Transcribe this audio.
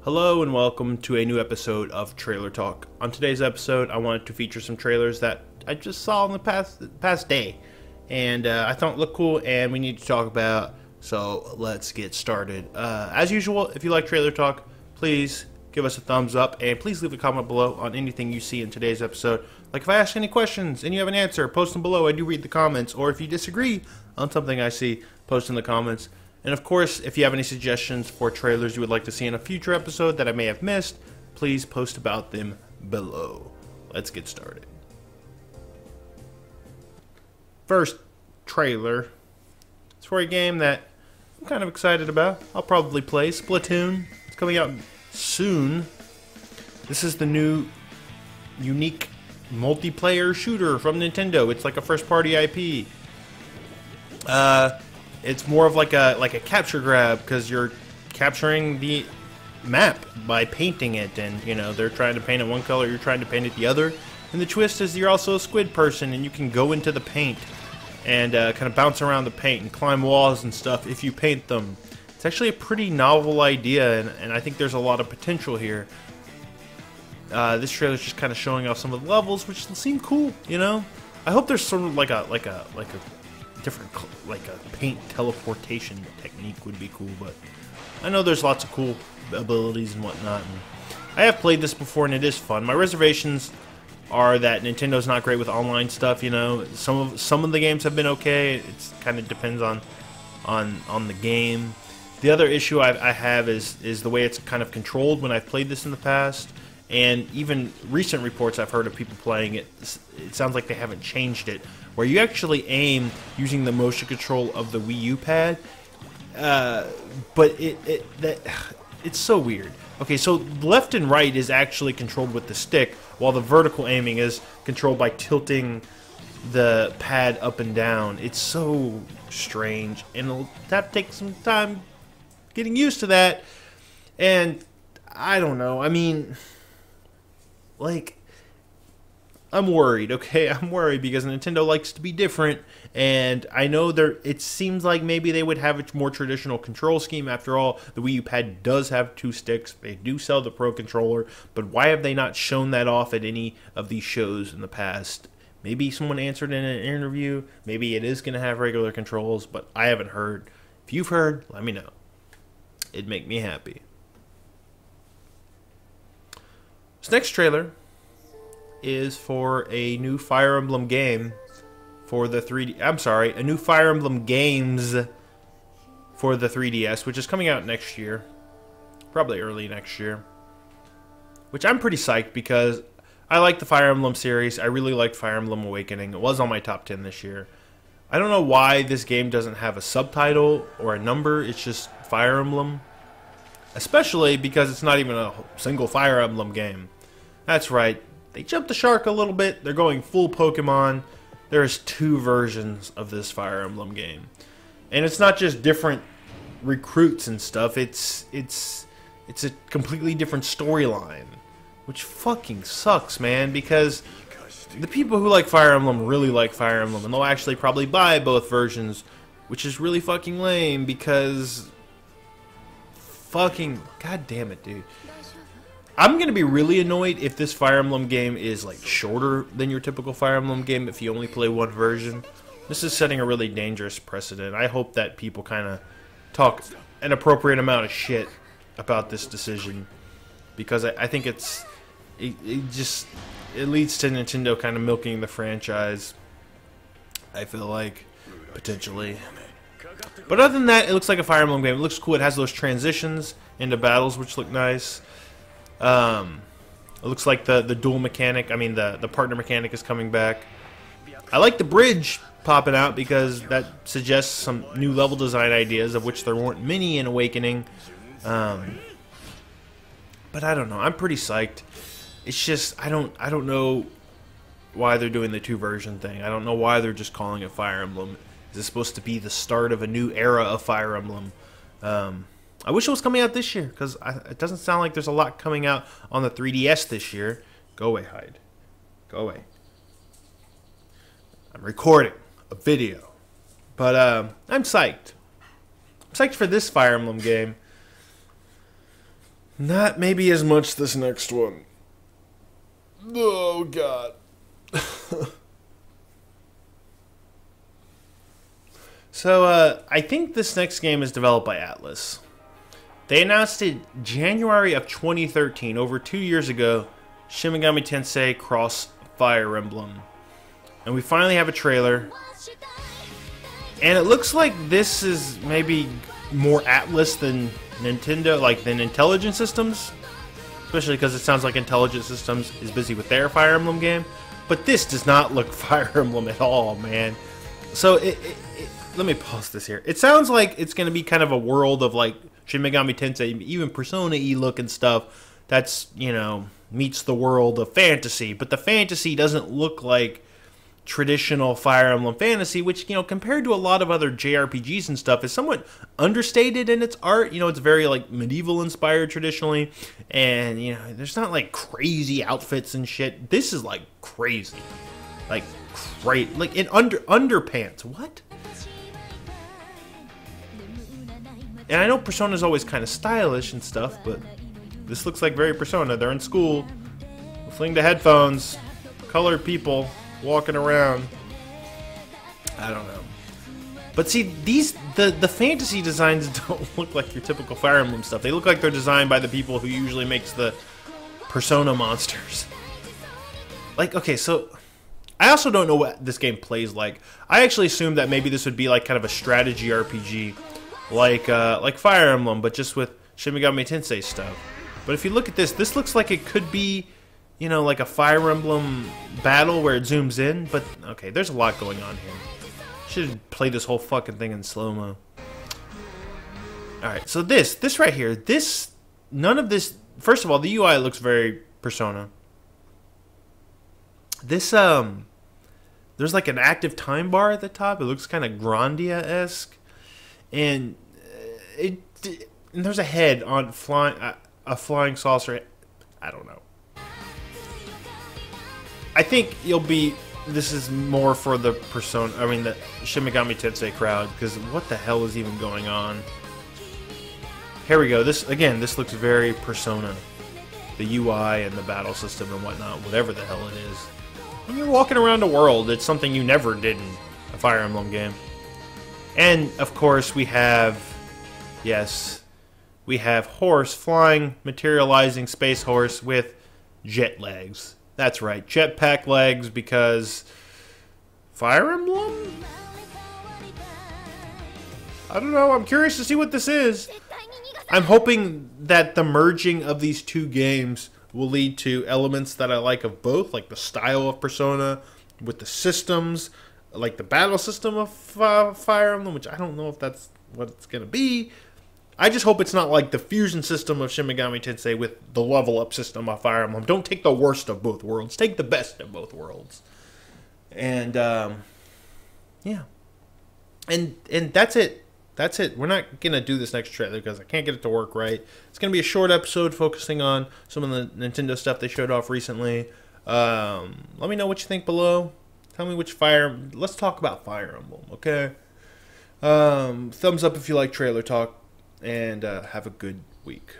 Hello and welcome to a new episode of Trailer Talk. On today's episode, I wanted to feature some trailers that I just saw in the past day, and I thought looked cool and we need to talk about. So let's get started. As usual, if you like Trailer Talk, please give us a thumbs up and please leave a comment below on anything you see in today's episode. Like if I ask any questions and you have an answer, post them below. I do read the comments, or if you disagree on something I see, post in the comments. And of course, if you have any suggestions for trailers you would like to see in a future episode that I may have missed, please post about them below. Let's get started. First trailer. It's for a game that I'm kind of excited about. I'll probably play Splatoon. It's coming out soon. This is the new unique multiplayer shooter from Nintendo. It's like a first-party IP. It's more of like a capture grab because you're capturing the map by painting it, and you know they're trying to paint it one color, you're trying to paint it the other. And the twist is you're also a squid person, and you can go into the paint and kind of bounce around the paint and climb walls and stuff if you paint them. It's actually a pretty novel idea, and I think there's a lot of potential here. This trailer is just kind of showing off some of the levels, which seem cool. You know, I hope there's sort of like a different, like a paint teleportation technique would be cool, but I know there's lots of cool abilities and whatnot, and I have played this before and it is fun. My reservations are that Nintendo's not great with online stuff. You know, some of the games have been okay. It kind of depends on the game. The other issue I have is the way it's kind of controlled when I've played this in the past, and even recent reports I've heard of people playing it. It sounds like they haven't changed it, where you actually aim using the motion control of the Wii U pad, but it's so weird. Okay, so left and right is actually controlled with the stick, while the vertical aiming is controlled by tilting the pad up and down. It's so strange, and it'll have to take some time getting used to that, and I don't know, I mean, like, I'm worried, okay? I'm worried because Nintendo likes to be different, and I know it seems like maybe they would have a more traditional control scheme. After all, the Wii U pad does have two sticks. They do sell the Pro Controller, but why have they not shown that off at any of these shows in the past? Maybe someone answered in an interview. Maybe it is going to have regular controls, but I haven't heard. If you've heard, let me know. It'd make me happy. This next trailer is for a new Fire Emblem game for the 3D. I'm sorry, a new Fire Emblem games for the 3DS, which is coming out next year, probably early next year. Which I'm pretty psyched because I like the Fire Emblem series. I really liked Fire Emblem Awakening. It was on my top 10 this year. I don't know why this game doesn't have a subtitle or a number. It's just Fire Emblem. Especially because it's not even a single Fire Emblem game. That's right. They jumped the shark a little bit. They're going full Pokemon. There's two versions of this Fire Emblem game. And it's not just different recruits and stuff. It's a completely different storyline. Which fucking sucks, man. Because the people who like Fire Emblem really like Fire Emblem. And they'll actually probably buy both versions. Which is really fucking lame because... fucking... god damn it, dude. I'm going to be really annoyed if this Fire Emblem game is like shorter than your typical Fire Emblem game if you only play one version. This is setting a really dangerous precedent. I hope that people kind of talk an appropriate amount of shit about this decision. Because I think it leads to Nintendo kind of milking the franchise. I feel like, potentially. But other than that, it looks like a Fire Emblem game. It looks cool. It has those transitions into battles, which look nice. It looks like the dual mechanic, I mean the partner mechanic is coming back. I like the bridge popping out because that suggests some new level design ideas, of which there weren't many in Awakening. But I don't know. I'm pretty psyched. It's just I don't know why they're doing the two version thing. I don't know why they're just calling it Fire Emblem. Is this supposed to be the start of a new era of Fire Emblem? I wish it was coming out this year, because it doesn't sound like there's a lot coming out on the 3DS this year. Go away, Hyde. Go away. I'm recording a video. But I'm psyched. I'm psyched for this Fire Emblem game. Not maybe as much this next one. Oh, God. So, I think this next game is developed by Atlas. They announced it January of 2013, over 2 years ago, Shin Megami Tensei Cross Fire Emblem. And we finally have a trailer. And it looks like this is maybe more Atlas than Nintendo, like than Intelligent Systems. Especially because it sounds like Intelligent Systems is busy with their Fire Emblem game. But this does not look Fire Emblem at all, man. So, let me pause this here. It sounds like it's going to be kind of a world of like Shin Megami Tensei, even Persona-y looking stuff that's, you know, meets the world of fantasy. But the fantasy doesn't look like traditional Fire Emblem fantasy, which, you know, compared to a lot of other JRPGs and stuff, is somewhat understated in its art. You know, it's very, like, medieval inspired traditionally. And, you know, there's not, like, crazy outfits and shit. This is, like, crazy. Like, great. Like, in underpants. What? And I know Persona's always kind of stylish and stuff, but this looks like very Persona. They're in school, listening to headphones, colored people walking around. I don't know. But see, the fantasy designs don't look like your typical Fire Emblem stuff. They look like they're designed by the people who usually makes the Persona monsters. Like, okay, so I also don't know what this game plays like. I actually assumed that maybe this would be like kind of a strategy RPG. Like Fire Emblem, but just with Shin Megami Tensei stuff. But if you look at this, this looks like it could be, you know, like a Fire Emblem battle where it zooms in. But, okay, there's a lot going on here. Should play this whole fucking thing in slow-mo. Alright, so this right here, none of this, first of all, the UI looks very Persona. This, there's like an active time bar at the top. It looks kind of Grandia-esque. And and there's a head on a flying saucer. I don't know. I think this is more for the Persona, I mean the Shin Megami Tensei crowd, because what the hell is even going on? Here we go. This looks very Persona. The UI and the battle system and whatnot, whatever the hell it is. When you're walking around a world, it's something you never did in a Fire Emblem game. And, of course, we have Horse, flying, materializing space horse with jet legs. That's right, jetpack legs, because Fire Emblem? I don't know, I'm curious to see what this is. I'm hoping that the merging of these two games will lead to elements that I like of both, like the style of Persona with the systems, like the battle system of Fire Emblem, which I don't know if that's what it's going to be. I just hope it's not like the fusion system of Shin Megami Tensei with the level up system of Fire Emblem. Don't take the worst of both worlds. Take the best of both worlds. And, yeah. And that's it. That's it. We're not going to do this next trailer because I can't get it to work right. It's going to be a short episode focusing on some of the Nintendo stuff they showed off recently. Let me know what you think below. Tell me which let's talk about Fire Emblem, okay? Thumbs up if you like trailer talk, and have a good week.